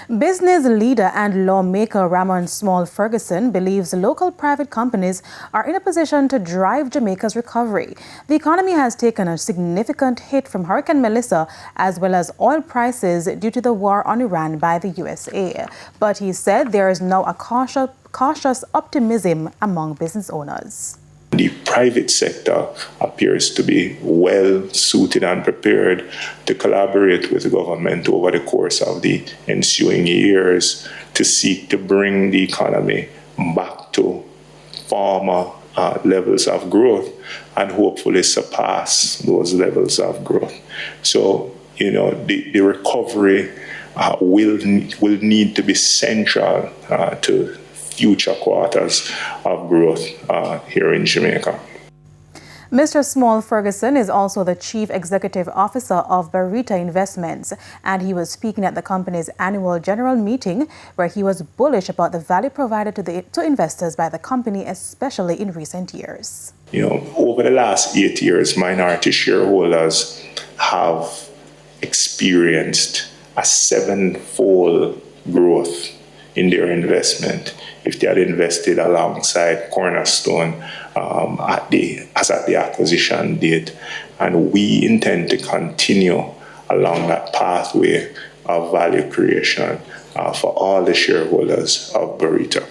Business leader and lawmaker Ramon Small Ferguson believes local private companies are in a position to drive Jamaica's recovery. The economy has taken a significant hit from Hurricane Melissa as well as oil prices due to the war on Iran by the USA. But he said there is now a cautious optimism among business owners. The private sector appears to be well suited and prepared to collaborate with the government over the course of the ensuing years to seek to bring the economy back to former levels of growth and hopefully surpass those levels of growth. So, the recovery will need to be central to future quarters of growth here in Jamaica. Mr. Small Ferguson is also the Chief Executive Officer of Barita Investments, and he was speaking at the company's annual general meeting where he was bullish about the value provided to investors by the company, especially in recent years. Over the last 8 years, minority shareholders have experienced a 7-fold growth in their investment if they had invested alongside Cornerstone as at the acquisition date. And we intend to continue along that pathway of value creation for all the shareholders of Barita.